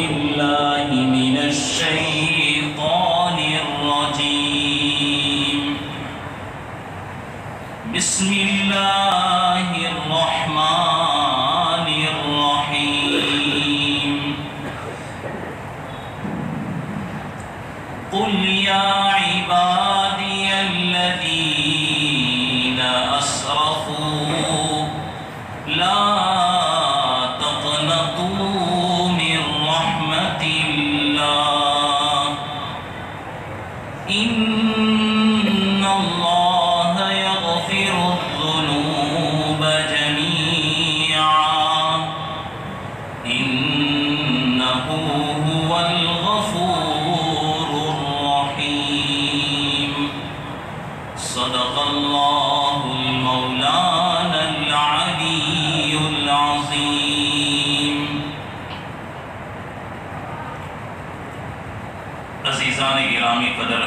بالله من الشيطان الرجيم. بسم الله الرحمن الرحيم. قل يا عبادي الذين أسرفوا لا تقنطوا من رحمة الله إن الله يغفر الذنوب جميعا إنه هو الغفور الرحيم. صدق الله المولانا العلي العظيم. عزیزان گرامی قدر،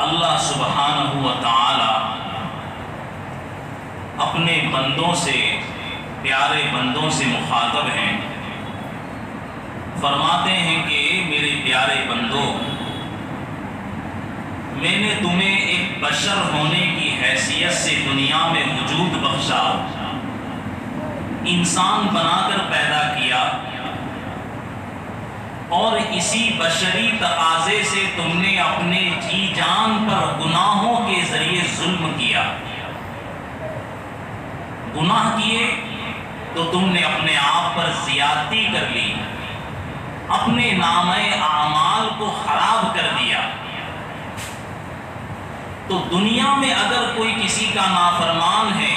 اللہ سبحانہ و تعالی اپنے بندوں سے، پیارے بندوں سے مخاطب ہیں. فرماتے ہیں کہ میرے پیارے بندوں، میں نے تمہیں ایک بشر ہونے کی حیثیت سے دنیا میں وجود بخشا، انسان بنا کر پیدا کیا، اور اسی بشری تقاضے سے تم نے اپنے جی جان پر گناہوں کے ذریعے ظلم کیا. گناہ کیے تو تم نے اپنے آپ پر زیادتی کر لی، اپنے نامہ اعمال کو خراب کر دیا. تو دنیا میں اگر کوئی کسی کا نافرمان ہے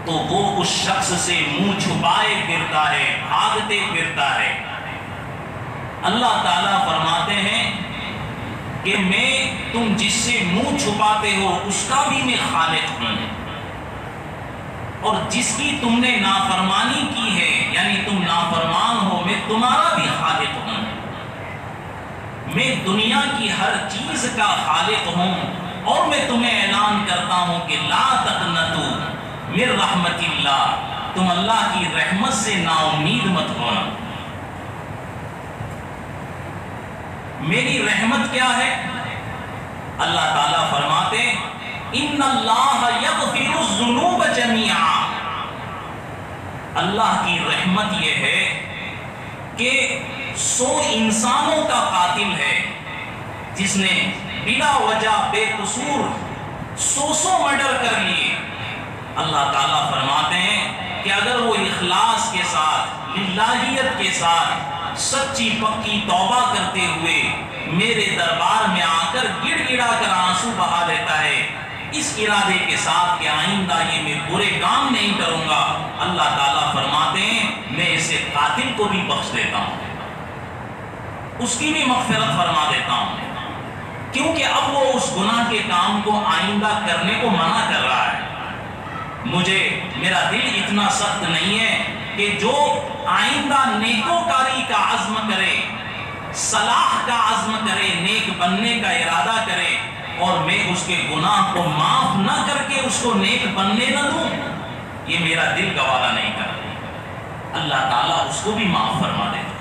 تو وہ اس شخص سے منہ چھپائے پھرتا ہے، بھاگتے پھرتا ہے. اللہ تعالیٰ فرماتے ہیں کہ میں تم جس سے منہ چھپاتے ہو اس کا بھی میں خالق ہوں، اور جس کی تم نے نافرمانی کی ہے یعنی تم نافرمان ہو، میں تمہارا بھی خالق ہوں. میں دنیا کی ہر چیز کا خالق ہوں، اور میں تمہیں اعلان کرتا ہوں کہ لا تقنطوا من رحمت اللہ، تم اللہ کی رحمت سے نا امید مت ہونا. میری رحمت کیا ہے؟ اللہ تعالیٰ فرماتے ان اللہ یغفر الذنوب جمیعا. اللہ کی رحمت یہ ہے کہ 100 انسانوں کا قاتل ہے جس نے بلا وجہ بے قصور 100 مرڈر کر لیے. اللہ تعالیٰ فرماتے ہیں کہ اگر وہ اخلاص کے ساتھ، للہیت کے ساتھ، سچی پکی توبہ کرتے ہوئے میرے دربار میں آ کر گڑ گڑا کر آنسو بہا دیتا ہے، اس ارادے کے ساتھ کہ آئندہ یہ میں برے کام نہیں کروں گا، اللہ تعالیٰ فرماتے ہیں میں اسے قاتل کو بھی بخش دیتا ہوں، اس کی بھی مغفرت فرما دیتا ہوں، کیونکہ اب وہ اس گناہ کے کام کو آئندہ کرنے کو منع کر رہا ہے. میرا دل اتنا سخت نہیں ہے کہ جو آئندہ نیکوکاری کا عزم کرے، صلاح کا عزم کرے، نیک بننے کا ارادہ کرے، اور میں اس کے گناہ کو معاف نہ کر کے اس کو نیک بننے نہ دوں، یہ میرا دل گوارا نہیں کرتا. اللہ تعالیٰ اس کو بھی معاف فرما دیتا.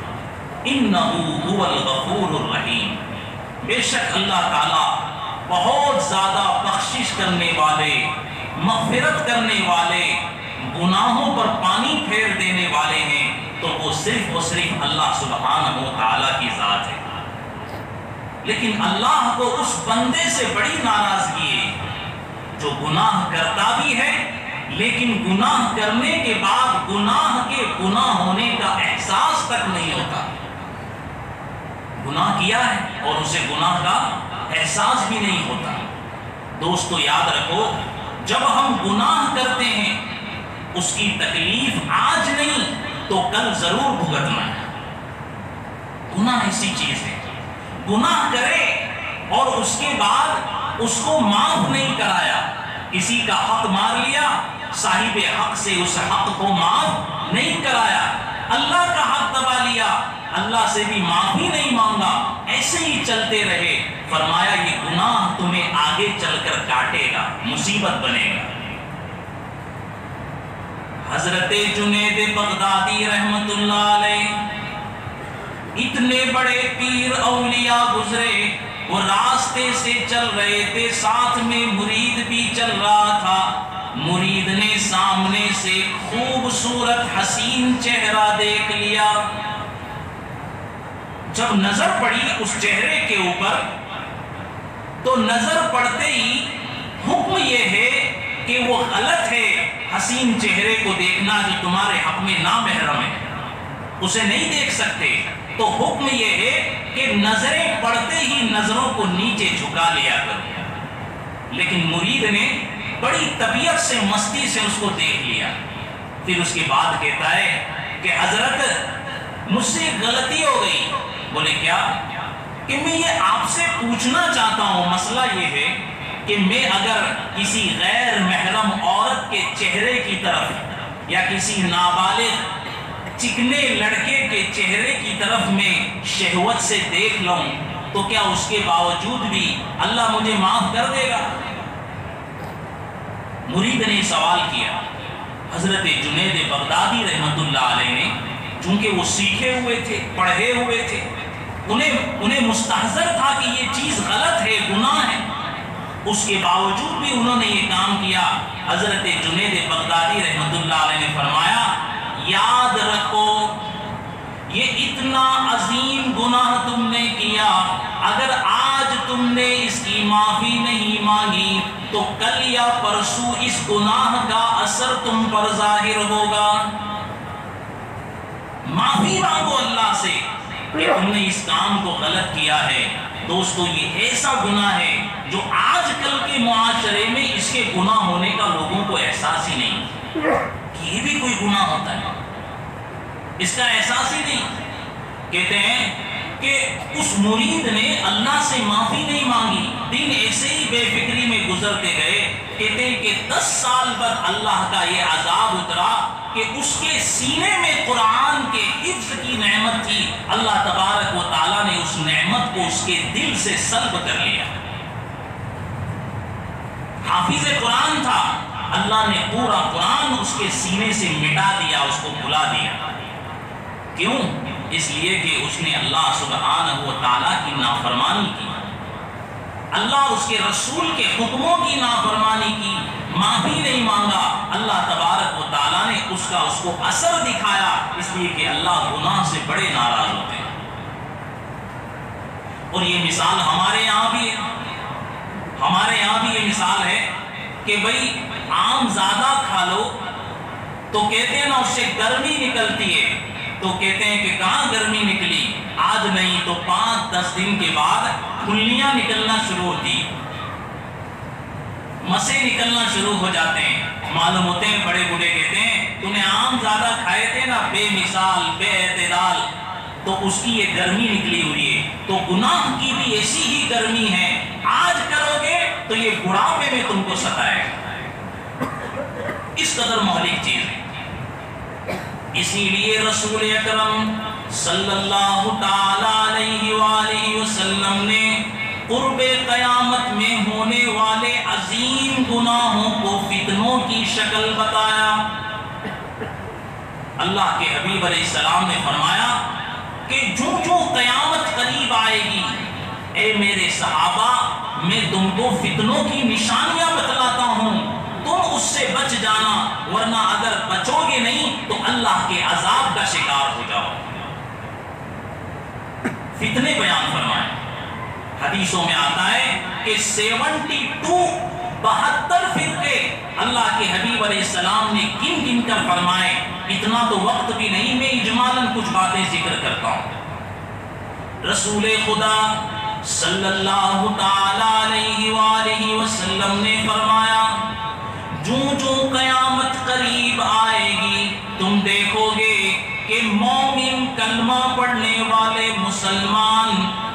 اِنَّهُ هُوَ الْغَفُورُ الرَّحِيمُ. بے شک اللہ تعالیٰ بہت زیادہ بخشش کرنے والے، مغفرت کرنے والے، گناہوں پر پانی پھیر دینے والے ہیں. تو وہ صرف و صرف اللہ سبحانہ و تعالیٰ کی ذات ہے. لیکن اللہ کو اس بندے سے بڑی ناراضگی ہے جو گناہ کرتا بھی ہے لیکن گناہ کرنے کے بعد گناہ کے گناہ ہونے کا احساس تک نہیں ہوتا. گناہ کیا ہے اور اسے گناہ کا احساس بھی نہیں ہوتا. دوستو یاد رکھو، جب ہم گناہ کرتے ہیں اس کی تکلیف آج نہیں تو کل ضرور بھگتنا ہے. گناہ ایسی چیز ہے، گناہ کرے اور اس کے بعد اس کو معاف نہیں کرایا، کسی کا حق مار لیا، صاحب حق سے اس حق کو معاف نہیں کرایا، اللہ کا حق دبا لیا، اللہ سے بھی معافی نہیں مانگا، ایسے ہی چلتے رہے. فرمایا یہ گناہ تمہیں آگے چل کر کاٹے گا، مصیبت بنے گا. حضرت جنید بغدادی رحمت اللہ علیہ، اتنے بڑے پیر اولیاء گزرے، وہ راستے سے چل رہے تھے، ساتھ میں مرید بھی چل رہا تھا۔ مرید نے سامنے سے خوبصورت حسین چہرہ دیکھ لیا۔ جب نظر پڑی اس چہرے کے اوپر تو نظر پڑتے ہی حکم یہ ہے کہ وہ غلط ہے حسین چہرے کو دیکھنا جو تمہارے حق میں نامحرم ہے، اسے نہیں دیکھ سکتے، تو حکم یہ ہے کہ نظریں پڑتے ہی نظروں کو نیچے جھکا لیا کرو۔ لیکن مرید نے بڑی طبیعت سے مستی سے اس کو دیکھ لیا۔ پھر اس کے بعد کہتا ہے کہ حضرت مجھ سے غلطی ہو گئی۔ بولے کیا؟ کہ میں یہ آپ سے پوچھنا چاہتا ہوں، مسئلہ یہ ہے کہ میں اگر کسی غیر محرم عورت کے چہرے کی طرف یا کسی نابالغ چکنے لڑکے کے چہرے کی طرف میں شہوت سے دیکھ لوں تو کیا اس کے باوجود بھی اللہ مجھے معاف کر دے گا؟ مرید نے سوال کیا۔ حضرت جنید بغدادی رحمت اللہ علیہ نے، چونکہ وہ سیکھے ہوئے تھے، پڑھے ہوئے تھے، انہیں مستحضر تھا کہ یہ چیز غلط ہے، گناہ ہے، اس کے باوجود بھی انہوں نے یہ کام کیا۔ حضرت جنید بغدادی رحمت اللہ علیہ نے فرمایا، یاد رکھو یہ اتنا عظیم گناہ تم نے کیا، اگر آج تم نے اس کی معافی نہیں مانگی تو کل یا پرسوں اس گناہ کا اثر تم پر ظاہر ہوگا۔ معافی مانگو اللہ سے کہ تم نے اس کام کو غلط کیا ہے۔ دوستو یہ ایسا گناہ ہے جو آج کل کے معاشرے میں اس کے گناہ ہونے کا لوگوں کو احساس ہی نہیں کہ یہ بھی کوئی گناہ ہوتا ہے، اس کا احساس ہی نہیں۔ کہتے ہیں کہ اس مرید نے اللہ سے معافی نہیں مانگی، دن ایسے ہی بے فکری میں گزرتے گئے۔ کہتے ہیں کہ 10 سال بعد اللہ کا یہ عذاب اترا کہ اس کے سینے میں قرآن کے حفظ کی نعمت تھی، اللہ تبارک و تعالیٰ نے اس نعمت کو اس کے دل سے سلب کر لیا۔ حافظ قرآن تھا، اللہ نے پورا قرآن اس کے سینے سے مٹا دیا، اس کو بھلا دیا۔ کیوں؟ اس لیے کہ اس نے اللہ سبحانہ و تعالیٰ کی نافرمانی کی، اللہ اس کے رسول کے حکموں کی نافرمانی کی، معافی نہیں مانگا۔ اللہ تبارک و تعالیٰ نے اس کو اثر دکھایا، اس لیے کہ اللہ گناہ سے بڑے ناراض ہوتے ہیں۔ اور یہ مثال ہمارے یہاں بھی یہ مثال ہے کہ بھئی آم زیادہ کھا لو تو کہتے ہیں نا اس سے گرمی نکلتی ہے، تو کہتے ہیں کہ کہاں گرمی نکلی، آج نہیں تو 5-10 دن کے بعد پھلیاں نکلنا شروع ہوتی، مسے نکلنا شروع ہو جاتے ہیں۔ معلوم ہوتے ہیں بڑے بوڑھے کہتے ہیں تم نے آم زیادہ کھائے تھے نا، بے مثال بے اعتدال، تو اس کی یہ گرمی نکلی ہوئی ہے۔ تو گناہ کی بھی ایسی ہی گرمی ہے، آج کرو گے تو یہ بڑھاپے میں تم کو ستائے گا، اس قدر مہلک چیز ہے۔ اسی لیے رسول اکرم صلی اللہ تعالی علیہ وآلہ وسلم نے قرب قیامت میں ہونے والے عظیم گناہوں کو فتنوں کی شکل بتایا۔ اللہ کے حبیب علیہ السلام نے فرمایا کہ جو قیامت قریب آئے گی، اے میرے صحابہ میں تم کو فتنوں کی نشانیاں بتلاتا ہوں، تم اس سے بچ جانا، ورنہ اگر بچو گے نہیں تو اللہ کے عذاب کا شکار ہو جاؤ۔ فتنے بیان فرمائے، حدیثوں میں آتا ہے کہ 72 فرقے اللہ کے حبیب علیہ السلام نے گن گن کر فرمائے۔ اتنا تو وقت بھی نہیں، میں اجمالاً کچھ باتیں ذکر کرتا ہوں۔ رسول خدا صلی اللہ تعالی علیہ وآلہ وسلم نے فرمایا، جو قیامت قریب آئے گی تم دیکھو گے کہ مومن کلمہ پڑھنے والے مسلمان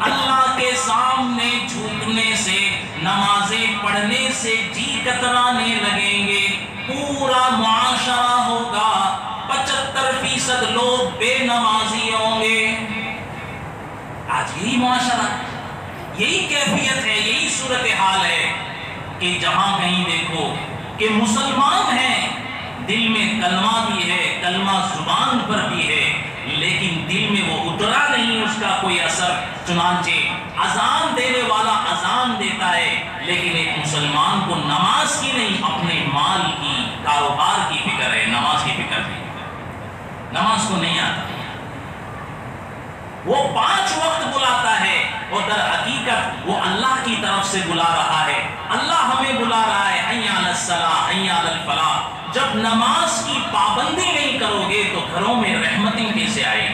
اللہ کے سامنے جھوکنے سے، نمازیں پڑھنے سے جی کترانے لگیں گے، پورا معاشرہ ہوگا، 75% لوگ بے نمازی ہوں گے۔ آج یہی معاشرہ ہے، یہی کیفیت ہے، یہی صورتحال ہے کہ جہاں کہیں دیکھو کہ مسلمان ہیں دل میں کلمہ بھی ہے، کلمہ زبان پر بھی ہے، لیکن دل میں وہ اترا نہیں، اس کا کوئی اثر۔ چنانچہ اذان دینے والا اذان دیتا ہے، لیکن ایک مسلمان کو نماز کی نہیں، اپنے مال کی، کاروبار کی فکر ہے، نماز کی فکر نہیں، نماز کو نہیں آتا۔ وہ 5 وقت بلاتا ہے اور در حقیقت وہ اللہ کی طرف سے بلا رہا ہے، اللہ ہمیں بلا رہا ہے، حی علی الصلاۃ حی علی الفلاح۔ جب نماز کی پابندی نہیں کرو گے تو گھروں میں رحمتیں کیسے آئے گی؟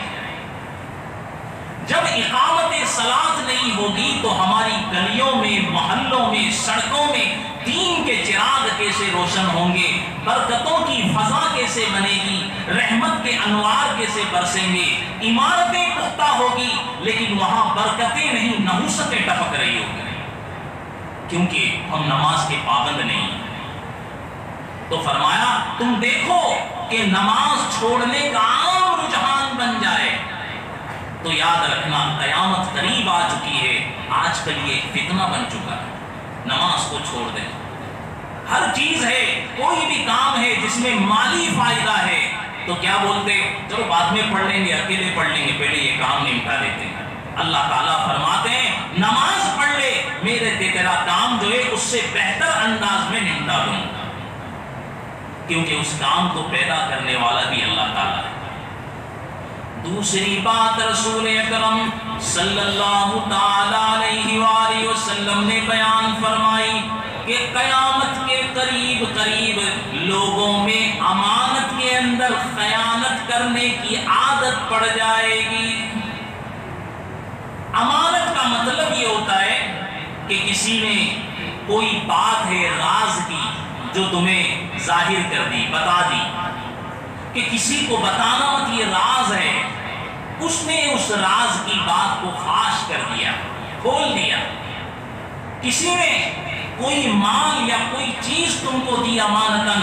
جب اقامت صلاۃ نہیں ہوگی تو ہماری گلیوں میں، محلوں میں، سڑکوں میں دین کے چراغ کیسے روشن ہوں گے؟ برکتوں کی فضا کیسے بنے گی؟ رحمت کے انوار کیسے برسیں گے؟ عمارتیں پختہ ہوگی لیکن وہاں برکتیں نہیں، نحوستیں ٹپک رہی ہوگی، کیونکہ ہم نماز کے پابند نہیں ہیں۔ تو فرمایا تم دیکھو کہ نماز چھوڑنے کا عام رجحان بن جائے تو یاد رکھنا قیامت قریب آ چکی ہے۔ آج کل یہ ایک فتنہ بن چکا ہے، نماز کو چھوڑ دیں۔ ہر چیز ہے، کوئی بھی کام ہے جس میں مالی فائدہ ہے تو کیا بولتے، چلو بعد میں پڑھ لیں گے، اکیلے پڑھ لیں گے، پہلے یہ کام نمٹا دیتے ہیں۔ اللہ تعالیٰ فرماتے ہیں نماز پڑھ لے، میرے تیرا کام جو ہے اس سے بہتر انداز میں نمٹا دوں، کیونکہ اس کام کو پیدا کرنے والا بھی اللہ تعالیٰ ہے۔ دوسری بات رسول اکرم صلی اللہ تعالی علیہ وآلہ وسلم نے بیان فرمائی کہ قیامت کے قریب قریب لوگوں میں امانت کے اندر خیانت کرنے کی عادت پڑ جائے گی۔ امانت کا مطلب یہ ہوتا ہے کہ کسی نے کوئی بات ہے راز کی جو تمہیں ظاہر کر دی، بتا دی، کہ کسی کو بتانا مت، یہ راز ہے، اس نے اس راز کی بات کو فاش کر دیا، کھول دیا۔ کسی نے کوئی مال یا کوئی چیز تم کو دی امانتاً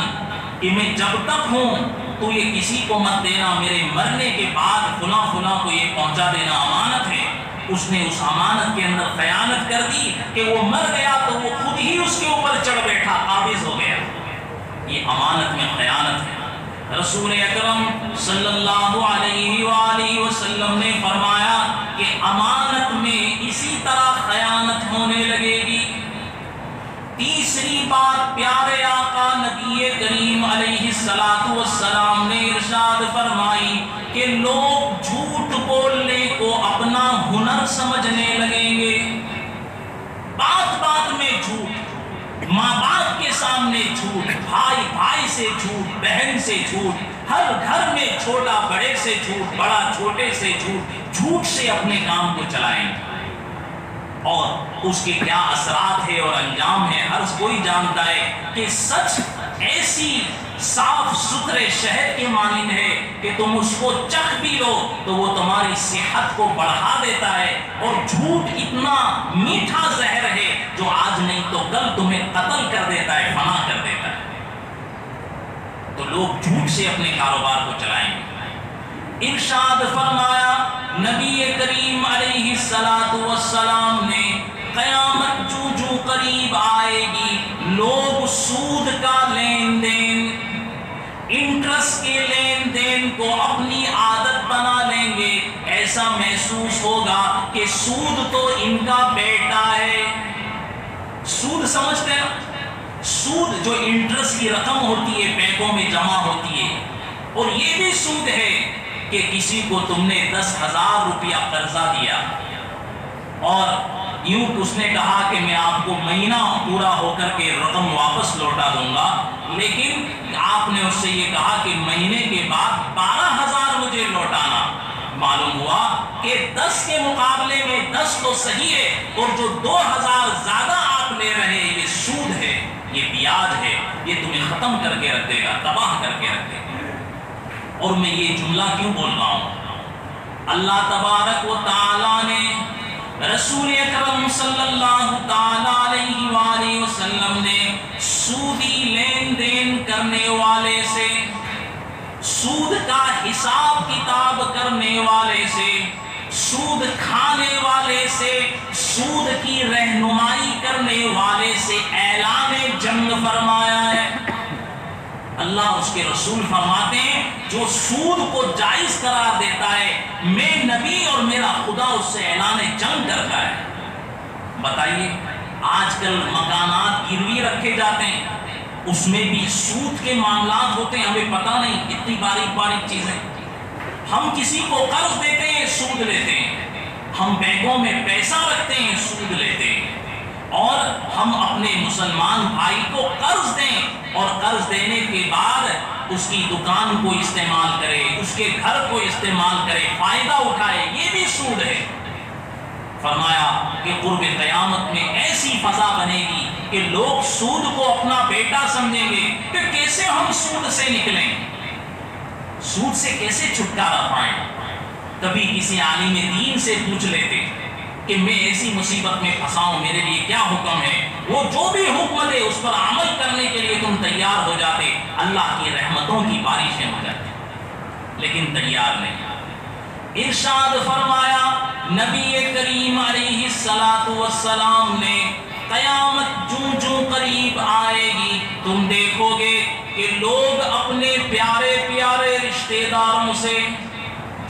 کہ میں جب تک ہوں تو یہ کسی کو مت دینا، میرے مرنے کے بعد فلاں فلاں کو یہ پہنچا دینا، امانت ہے۔ اس نے اس امانت کے اندر خیانت کر دی کہ وہ مر گیا تو وہ خود ہی اس کے اوپر چڑھ بیٹھا، قابض ہو گیا، یہ امانت میں خیانت ہے۔ رسول اکرم صلی اللہ علیہ وآلہ وسلم نے فرمایا کہ امانت میں اسی طرح خیانت ہونے لگے گی۔ تیسری بات پیارے آقا نبی کریم علیہ السلام نے ارشاد فرمائی کہ لوگ جھوٹ بولنے کو اپنا ہنر سمجھنے لگیں گے۔ بات بات میں جھوٹ، ماں باپ کے سامنے جھوٹ، بھائی بھائی سے جھوٹ، بہن سے جھوٹ، ہر گھر میں چھوٹا بڑے سے جھوٹ، بڑا چھوٹے سے جھوٹ، جھوٹ سے اپنے کام کو چلائیں گے، اور اس کے کیا اثرات ہے اور انجام ہے ہر کوئی جانتا ہے کہ سچ ایسی صاف ستھرے شہد کے مانند ہے کہ تم اس کو چکھ بھی لو تو وہ تمہاری صحت کو بڑھا دیتا ہے، اور جھوٹ اتنا میٹھا زہر ہے جو آج نہیں تو کل تمہیں قتل کر دیتا ہے، فنا کر دیتا ہے۔ تو لوگ جھوٹ سے اپنے کاروبار کو چلائیں گے۔ ارشاد فرمایا نبی کریم علیہ السلام نے قیامت جو جو قریب آئے گی لوگ سود کا لین دین، انٹرسٹ کے لین دین کو اپنی عادت بنا لیں گے۔ ایسا محسوس ہوگا کہ سود تو ان کا بیٹا ہے۔ سود سمجھتے ہیں؟ سود جو انٹرسٹ کی رقم ہوتی ہے، بینکوں میں جمع ہوتی ہے، اور یہ بھی سود ہے کہ کسی کو تم نے 10,000 روپیہ قرضہ دیا اور یوں اس نے کہا کہ میں آپ کو مہینہ پورا ہو کر کے رقم واپس لوٹا دوں گا، لیکن آپ نے اس سے یہ کہا کہ مہینے کے بعد 12,000 مجھے لوٹانا۔ معلوم ہوا کہ 10 کے مقابلے میں 10 تو صحیح ہے، اور جو 2,000 زیادہ آپ لے رہے ہیں یہ سود ہے، یہ بیاج ہے، یہ تمہیں ختم کر کے رکھ دے گا، تباہ کر کے رکھ دے گا۔ اور میں یہ جملہ کیوں بول رہا ہوں؟ اللہ تبارک و تعالی نے رسول اکرم صلی اللہ تعالی علیہ وآلہ وسلم نے سودی لین دین کرنے والے سے، سود کا حساب کتاب کرنے والے سے، سود کھانے والے سے، سود کی رہنمائی کرنے والے سے اعلان جنگ فرمایا ہے۔ اللہ اس کے رسول فرماتے ہیں جو سود کو جائز قرار دیتا ہے میں نبی اور میرا خدا اس سے اعلان جنگ کرتا ہے۔ بتائیے آج کل مکانات گروی رکھے جاتے ہیں، اس میں بھی سود کے معاملات ہوتے ہیں، ہمیں پتہ نہیں، اتنی باریک باریک چیزیں۔ ہم کسی کو قرض دیتے ہیں سود لیتے ہیں، ہم بینکوں میں پیسہ رکھتے ہیں سود لیتے ہیں، اور ہم اپنے مسلمان بھائی کو قرض دیں اور قرض دینے کے بعد اس کی دکان کو استعمال کرے، اس کے گھر کو استعمال کرے، فائدہ اٹھائے، یہ بھی سود ہے۔ فرمایا کہ قرب قیامت میں ایسی فضا بنے گی کہ لوگ سود کو اپنا بیٹا سمجھیں گے کہ کیسے ہم سود سے نکلیں، سود سے کیسے چھٹکارا پائیں۔ کبھی کسی عالم دین سے پوچھ لیتے کہ میں ایسی مصیبت میں پھنسا ہوں، میرے لیے کیا حکم ہے، وہ جو بھی حکم دے اس پر عمل کرنے کے لیے تم تیار ہو جاتے، اللہ کی رحمتوں کی بارشیں ہو جاتی، لیکن تیار نہیں۔ ارشاد فرمایا نبی کریم علیہ السلام نے قیامت جوں جوں قریب آئے گی تم دیکھو گے کہ لوگ اپنے پیارے پیارے رشتہ داروں سے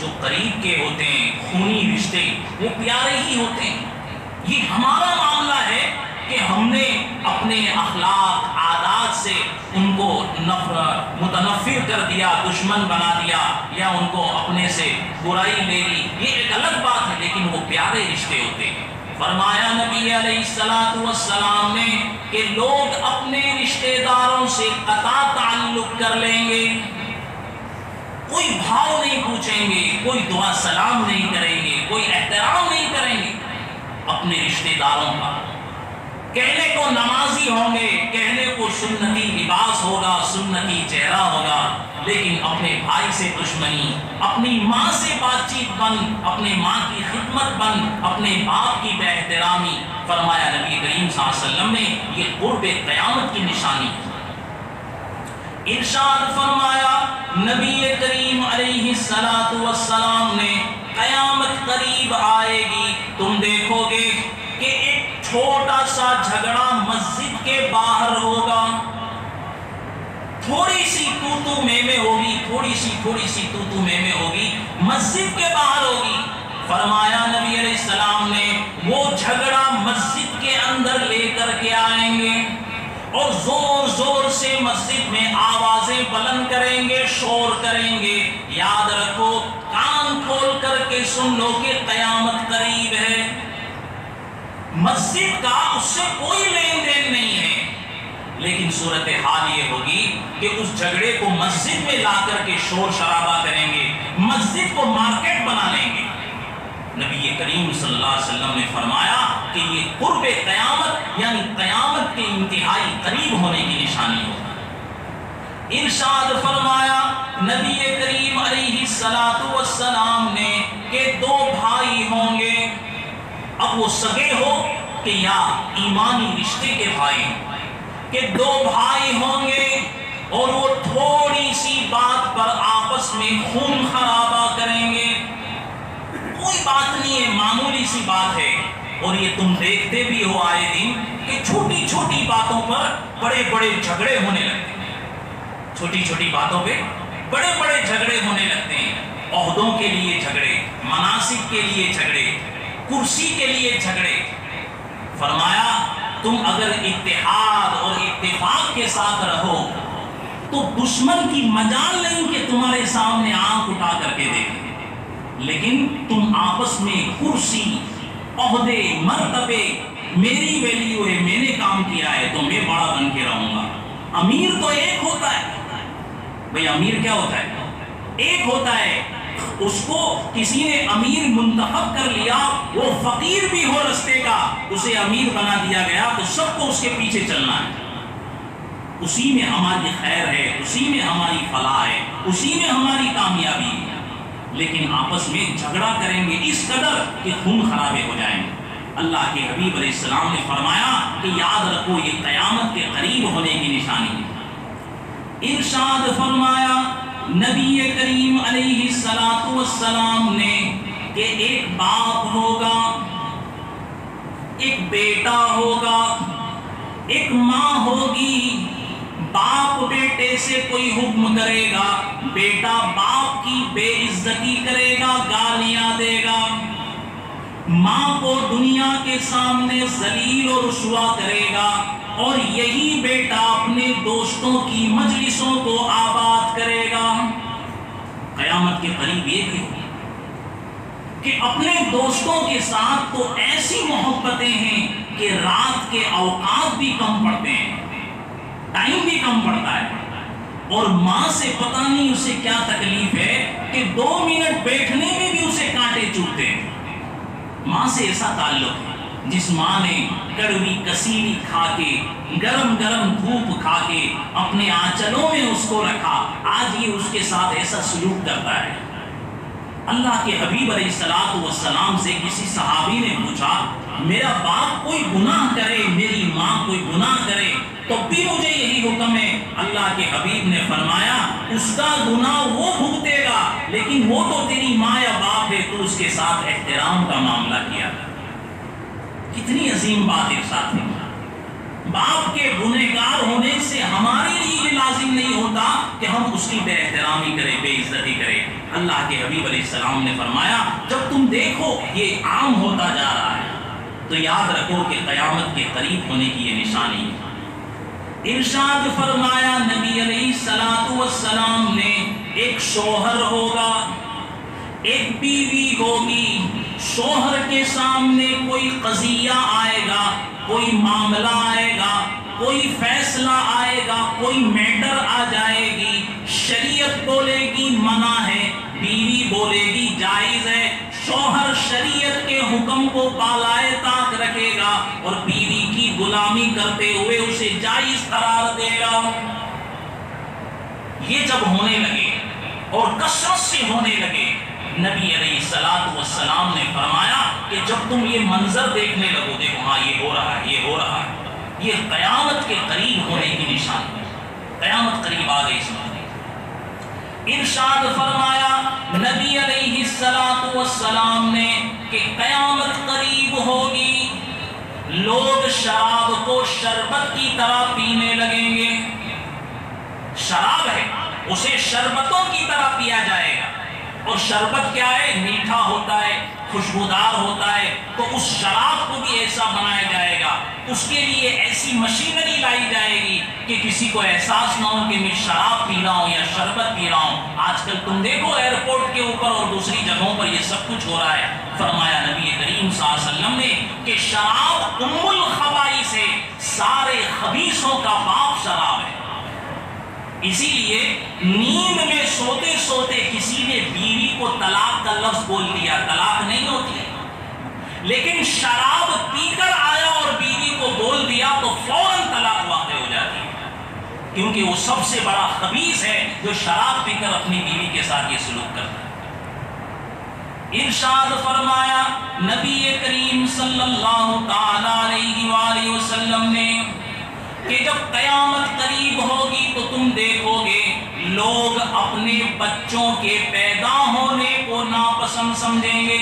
جو قریب کے ہوتے ہیں، خونی رشتے، وہ پیارے ہی ہوتے ہیں۔ یہ ہمارا معاملہ ہے کہ ہم نے اپنے اخلاق عادات سے ان کو متنفر کر دیا، دشمن بنا دیا، یا ان کو اپنے سے برائی لے لی، یہ ایک الگ بات ہے، لیکن وہ پیارے رشتے ہوتے ہیں۔ فرمایا نبی علیہ السلام نے کہ لوگ اپنے رشتہ داروں سے قطع تعلق کر لیں گے، کوئی بھاؤ نہیں پوچھیں گے، کوئی دعا سلام نہیں کریں گے، کوئی احترام نہیں کریں گے اپنے رشتہ داروں کا۔ کہنے کو نمازی ہوں گے، کہنے کو سنتی لباس ہوگا، سنتی چہرہ ہوگا، لیکن اپنے بھائی سے دشمنی، اپنی ماں سے بات چیت بند، اپنے ماں کی خدمت بند، اپنے باپ کی بے احترامی۔ فرمایا نبی کریم صلی اللہ علیہ وسلم نے یہ قرب قیامت کی نشانی ہے۔ ارشاد فرمایا نبی کریم علیہ السلام نے قیامت قریب آئے گی تم دیکھو گے کہ ایک چھوٹا سا جھگڑا مسجد کے باہر ہوگا، تھوڑی سی تو میں ہوگی، تھوڑی سی تو میں ہوگی، مسجد کے باہر ہوگی۔ فرمایا نبی علیہ السلام نے وہ جھگڑا مسجد کے اندر لے کر کے آئیں گے اور زور زور سے مسجد میں آوازیں بلند کریں گے، شور کریں گے۔ یاد رکھو، کان کھول کر کے سن لو کہ قیامت قریب ہے۔ مسجد کا اس سے کوئی لین دین نہیں ہے، لیکن صورتحال یہ ہوگی کہ اس جھگڑے کو مسجد میں لا کر کے شور شرابہ کریں گے، مسجد کو مارکیٹ بنا لیں گے۔ نبی کریم صلی اللہ علیہ وسلم نے فرمایا کہ یہ قرب قیامت یعنی قیامت کے انتہائی قریب ہونے کی نشانی ہوگی۔ ارشاد فرمایا نبی کریم علیہ السلام نے کہ دو بھائی ہوں گے، اب وہ سگے ہو کہ یا ایمانی رشتے کے بھائی، کہ دو بھائی ہوں گے اور وہ تھوڑی سی بات پر آپس میں خون خرابہ کریں گے، کوئی بات نہیں ہے، معمولی سی بات ہے، اور یہ تم دیکھتے بھی ہو آئے دن کہ چھوٹی چھوٹی باتوں پر بڑے بڑے جھگڑے ہونے لگتے ہیں، چھوٹی چھوٹی باتوں پہ بڑے بڑے جھگڑے ہونے لگتے ہیں، عہدوں کے لیے جھگڑے، مناصب کے لیے جھگڑے، کرسی کے لیے جھگڑے۔ فرمایا تم اگر اتحاد اور اتفاق کے ساتھ رہو تو دشمن کی مجال نہیں کہ تمہارے سامنے آنکھ اٹھا کر کے دیکھے، لیکن تم آپس میں کرسی، عہدے، مرتبے، میری ویلیو ہے، میں نے کام کیا ہے تو میں بڑا بن کے رہوں گا۔ امیر تو ایک ہوتا ہے بھئی، امیر کیا ہوتا ہے؟ ایک ہوتا ہے، اس کو کسی نے امیر منتخب کر لیا، وہ فقیر بھی ہو رستے کا، اسے امیر بنا دیا گیا تو سب کو اس کے پیچھے چلنا ہے، اسی میں ہماری خیر ہے، اسی میں ہماری فلاح ہے، اسی میں ہماری کامیابی ہے، لیکن آپس میں جھگڑا کریں گے اس قدر کہ خون خرابے ہو جائیں گے۔ اللہ کے حبیب علیہ السلام نے فرمایا کہ یاد رکھو یہ قیامت کے قریب ہونے کی نشانی ہے۔ ارشاد فرمایا نبی کریم علیہ السلام نے کہ ایک باپ ہوگا، ایک بیٹا ہوگا، ایک ماں ہوگی، باپ بیٹے سے کوئی حکم کرے گا، بیٹا باپ کی بے عزتی کرے گا، گالیاں دے گا، ماں کو دنیا کے سامنے ذلیل و رسوا کرے گا، اور یہی بیٹا اپنے دوستوں کی مجلسوں کو آباد کرے گا۔ قیامت کے قریب یہ بھی ہوگی کہ اپنے دوستوں کے ساتھ تو ایسی محبتیں ہیں کہ رات کے اوقات بھی کم پڑتے ہیں، ٹائم بھی کم پڑتا ہے، اور ماں سے پتہ نہیں اسے کیا تکلیف ہے کہ 2 منٹ بیٹھنے میں بھی اسے کانٹے چوبتے ہیں۔ ماں سے ایسا تعلق ہے جس ماں نے کڑوی کسیلی کھا کے، گرم گرم دھوپ کھا کے اپنے آنچلوں میں اس کو رکھا، آج یہ اس کے ساتھ ایسا سلوک کرتا ہے۔ اللہ کے حبیب علیہ السلام سے کسی صحابی نے پوچھا، میرا باپ کوئی گناہ کرے، میری ماں کوئی گناہ کرے تو بھی مجھے یہی حکم ہے؟ اللہ کے حبیب نے فرمایا، اس کا گناہ وہ بھگتے گا، لیکن وہ تو تیری ماں یا باپ ہے، تو اس کے ساتھ احترام کا معاملہ کیا۔ کتنی عظیم بات ارشاد ہے۔ باپ کے گنہگار ہونے سے ہمارے لیے یہ لازم نہیں ہوتا کہ ہم اس کی بے احترامی کریں، بے عزتی کریں۔ اللہ کے حبیب علیہ السلام نے فرمایا، جب تم دیکھو یہ عام ہوتا جا رہا ہے تو یاد رکھو کہ قیامت کے قریب ہونے کی یہ نشانی ہے۔ ارشاد فرمایا نبی علیہ السلام نے، ایک شوہر ہوگا، ایک بیوی ہوگی، شوہر کے سامنے کوئی قضیہ آئے گا، کوئی معاملہ آئے گا، کوئی فیصلہ آئے گا، کوئی میٹر آ جائے گی، شریعت بولے گی منع ہے، بیوی بولے گی جائز ہے، شوہر شریعت کے حکم کو بالائے طاق رکھے گا اور بیوی کی غلامی کرتے ہوئے اسے جائز قرار دے گا۔ یہ جب ہونے لگے اور کثرت سے ہونے لگے، نبی علیہ السلام نے فرمایا کہ جب تم یہ منظر دیکھنے لگو، دیکھو ہاں یہ ہو رہا ہے، یہ ہو رہا ہے، یہ قیامت کے قریب ہونے کی نشانی ہے، قیامت قریب آ گئی۔ ارشاد فرمایا نبی علیہ السلام نے کہ قیامت قریب ہوگی، لوگ شراب کو شربت کی طرح پینے لگیں گے۔ شراب ہے، اسے شربتوں کی طرح پیا جائے گا، اور شربت کیا ہے؟ میٹھا ہوتا ہے، خوشبودار ہوتا ہے، تو اس شراب کو بھی ایسا بنایا جائے گا، اس کے لیے ایسی مشینری لائی جائے گی کہ کسی کو احساس نہ ہو کہ میں شراب پی رہا ہوں یا شربت پی رہا ہوں۔ آج کل تم دیکھو ایئرپورٹ کے اوپر اور دوسری جگہوں پر یہ سب کچھ ہو رہا ہے۔ فرمایا نبی کریم صلی اللہ علیہ وسلم نے کہ شراب ام الخبائث ہے، سارے خبیثوں کا باپ شراب ہے۔ اسی لیے نیند میں سوتے سوتے کسی نے بیوی کو طلاق کا لفظ بول دیا، طلاق نہیں ہوتی ہے، لیکن شراب پی کر آیا اور بیوی کو بول دیا تو فوراً طلاق واقع ہو جاتی ہے، کیونکہ وہ سب سے بڑا خبیث ہے جو شراب پی کر اپنی بیوی کے ساتھ یہ سلوک کرتا ہے۔ ارشاد فرمایا نبی کریم صلی اللہ تعالی علیہ وآلہ وسلم نے کہ جب قیامت قریب ہوگی تو تم دیکھو گے لوگ اپنے بچوں کے پیدا ہونے کو ناپسند سمجھیں گے۔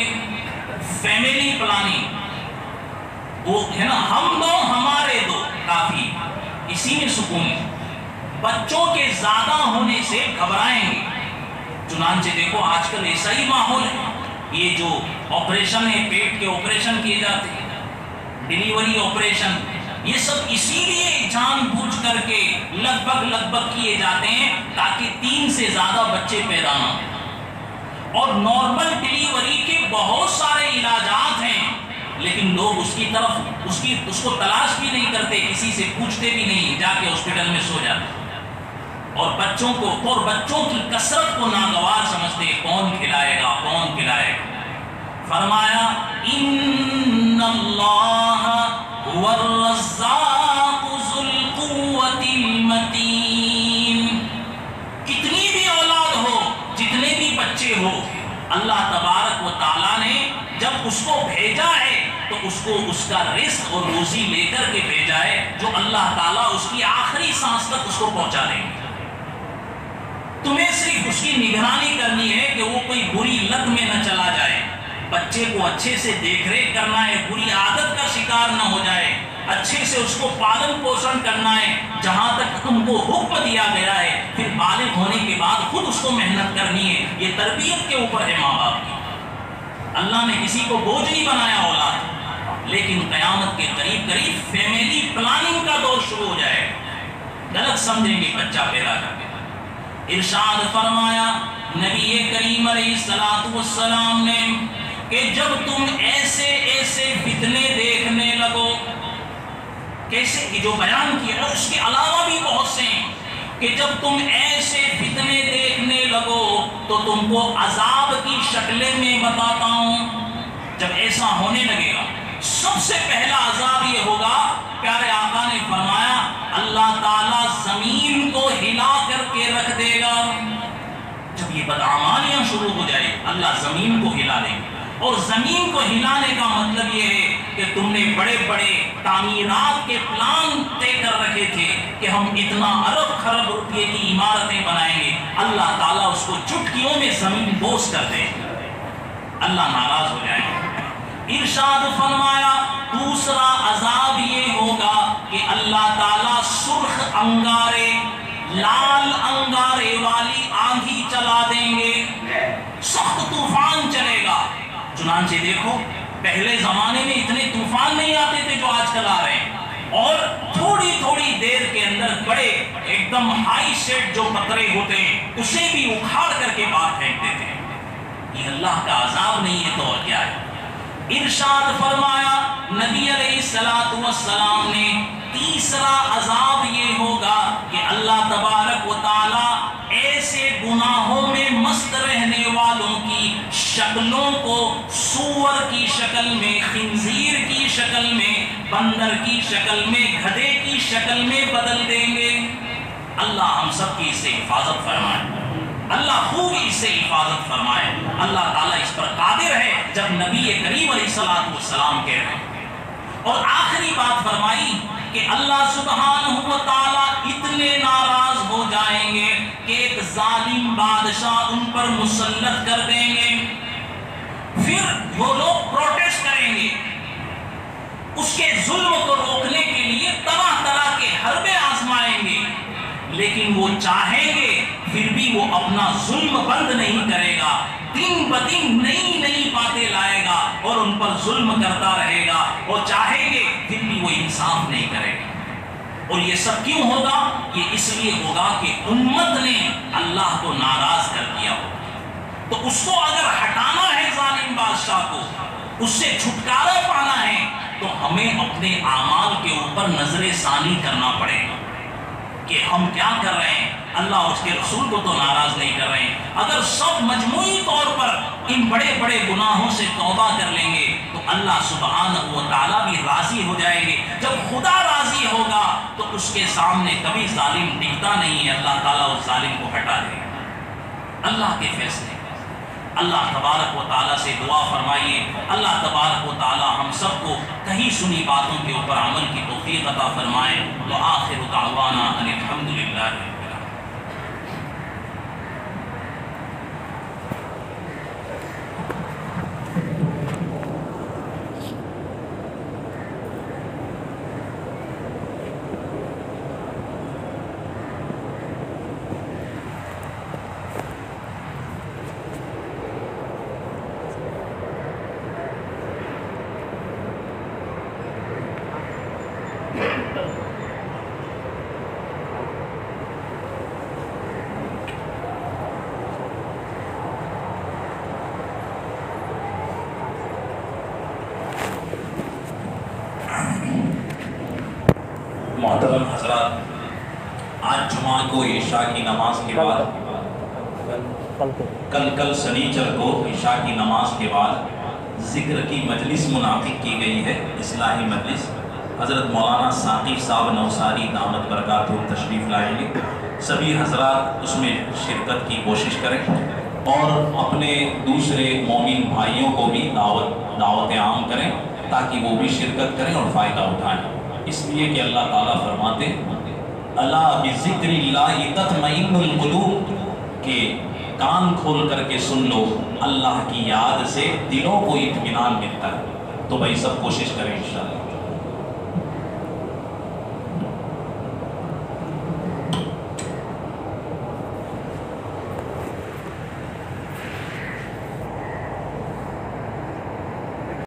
فیملی پلاننگ، وہ ہے نا، ہم دو ہمارے دو کافی، اسی میں سکون ہے۔ بچوں کے زیادہ ہونے سے گھبرائیں گے، چنانچہ دیکھو آج کل ایسا ہی ماحول ہے۔ یہ جو آپریشن ہے، پیٹ کے آپریشن کیے جاتے ہیں، ڈیلیوری آپریشن، یہ سب اسی لیے جان بوجھ کر کے لگ بھگ کیے جاتے ہیں تاکہ 3 سے زیادہ بچے پیدا نہ ہوں۔ اور نارمل ڈیلیوری کے بہت سارے علاجات ہیں، لیکن لوگ اس کی طرف اس کو تلاش بھی نہیں کرتے، کسی سے پوچھتے بھی نہیں، جا کے ہاسپٹل میں سو جاتے ہیں۔ اور بچوں کی کثرت کو ناگوار سمجھتے، کون کھلائے گا، کون کھلائے گا۔ فرمایا ان اللہ هو الرزاق ذو القوة المتین۔ کتنی بھی اولاد ہو، جتنے بھی بچے ہو، اللہ تبارک و تعالیٰ نے جب اس کو بھیجا ہے تو اس کو اس کا رزق اور روزی لے کر کے بھیجا ہے، جو اللہ تعالیٰ اس کی آخری سانس تک اس کو پہنچا دیں گے۔ تمہیں صرف اس کی نگرانی کرنی ہے کہ وہ کوئی بری لت میں نہ چلا جائے، بچے کو اچھے سے دیکھ ریکھ کرنا ہے، بری عادت کا شکار نہ ہو جائے، اچھے سے اس کو پالن پوشن کرنا ہے جہاں تک تم کو حکم دیا گیا ہے، پھر بالغ ہونے کے بعد خود اس کو محنت کرنی ہے۔ یہ تربیت کے اوپر ہے ماں باپ کی۔ اللہ نے کسی کو بوجھ نہیں بنایا اولاد، لیکن قیامت کے قریب قریب فیملی پلاننگ کا دور شروع ہو جائے، غلط سمجھیں گے بچہ پیدا کر کے۔ ارشاد فرمایا نبی کریم علیہ السلام نے کہ جب تم ایسے ایسے فتنے دیکھنے لگو، کیسے جو بیان کیا اور اس کے علاوہ بھی بہت سے ہیں، کہ جب تم ایسے فتنے دیکھنے لگو تو تم کو عذاب کی شکلیں میں بتاتا ہوں۔ جب ایسا ہونے لگے گا سب سے پہلا عذاب یہ ہوگا، پیارے آقا نے فرمایا اللہ تعالیٰ زمین کو ہلا کر کے رکھ دے گا۔ جب یہ بدعمالیاں شروع ہو جائے اللہ زمین کو ہلا دے گا، اور زمین کو ہلانے کا مطلب یہ ہے کہ تم نے بڑے بڑے تعمیرات کے پلان طے کر رکھے تھے کہ ہم اتنا ارب خرب روپے کی عمارتیں بنائیں گے، اللہ تعالیٰ اس کو چٹکیوں میں زمین بوس کر دے، اللہ ناراض ہو جائے گا۔ ارشاد فرمایا دوسرا عذاب یہ ہوگا کہ اللہ تعالیٰ سرخ انگارے، لال انگارے والی آندھی چلا دیں گے، سخت طوفان چلے گا۔ چنانچہ دیکھو پہلے زمانے میں اتنے طوفان نہیں آتے تھے جو آج کل آ رہے ہیں، اور تھوڑی تھوڑی دیر کے اندر بڑے ایک دم ہائی سیٹ جو قطرے ہوتے ہیں اسے بھی اکھاڑ کر کے باہر پھینکتے تھے۔ یہ اللہ کا عذاب نہیں ہے تو اور کیا ہے؟ ارشاد فرمایا نبی علیہ السلام نے تیسرا عذاب یہ ہوگا کہ اللہ تبارک و تعالی ایسے گناہوں میں مست رہنے والوں کی شکلوں کو سور کی شکل میں، خنزیر کی شکل میں، بندر کی شکل میں، گدھے کی شکل میں بدل دیں گے۔ اللہ ہم سب کی اس سے حفاظت فرمائے، اللہ خوب اس سے حفاظت فرمائے۔ اللہ تعالیٰ اس پر قادر ہے جب نبی کریم علیہ السلام کہہ رہے ہیں۔ اور آخری بات فرمائی کہ اللہ سبحانہ و تعالیٰ اتنے ناراض ہو جائیں گے کہ ایک ظالم بادشاہ ان پر مسلط کر دیں گے، پھر وہ لوگ پروٹیسٹ کریں گے، اس کے ظلم کو روکنے کے لیے طرح طرح کے حربے آزمائیں گے، لیکن وہ چاہیں گے پھر بھی وہ اپنا ظلم بند نہیں کرے گا، دن بدن نئی نئی باتیں لائے گا اور ان پر ظلم کرتا رہے گا، اور چاہیں گے پھر بھی وہ انصاف نہیں کرے گا۔ اور یہ سب کیوں ہوگا؟ یہ اس لیے ہوگا کہ امت نے اللہ کو ناراض کر دیا ہو۔ تو اس کو اگر ہٹانا ہے ظالم بادشاہ کو، اس سے چھٹکارا پانا ہے، تو ہمیں اپنے اعمال کے اوپر نظر ثانی کرنا پڑے گا کہ ہم کیا کر رہے ہیں، اللہ اور اس کے رسول کو تو ناراض نہیں کر رہے ہیں۔ اگر سب مجموعی طور پر ان بڑے بڑے گناہوں سے توبہ کر لیں گے تو اللہ سبحانہ و تعالیٰ بھی راضی ہو جائیں گے۔ جب خدا راضی ہوگا تو اس کے سامنے کبھی ظالم ٹکتا نہیں ہے، اللہ تعالیٰ اس ظالم کو ہٹا دے گا۔ اللہ کے فیصلے، اللہ تبارک و تعالیٰ سے دعا فرمائیے، اللہ تبارک و تعالیٰ ہم سب کو کہیں سنی باتوں کے اوپر عمل کی توفیق عطا فرمائے۔ وآخر دعوانا ان الحمدللہ۔ محترم حضرات، آج جمعہ کو عشاء کی نماز کے بعد کل سنیچر کو عشاء کی نماز کے بعد ذکر کی مجلس منعقد کی گئی ہے، اصلاحی مجلس۔ حضرت مولانا ثاقب صاحب نوساری دامت برکاتہ تشریف لائیں گے۔ سبھی حضرات اس میں شرکت کی کوشش کریں اور اپنے دوسرے مومن بھائیوں کو بھی دعوت عام کریں تاکہ وہ بھی شرکت کریں اور فائدہ اٹھائیں، اس لیے کہ اللہ تعالیٰ فرماتے الا بذکر اللہ تطمئن القلوب، کہ کان کھول کر کے سن لو، اللہ کی یاد سے دلوں کو اطمینان ملتا ہے۔ تو بھائی سب کوشش کریں انشاءاللہ۔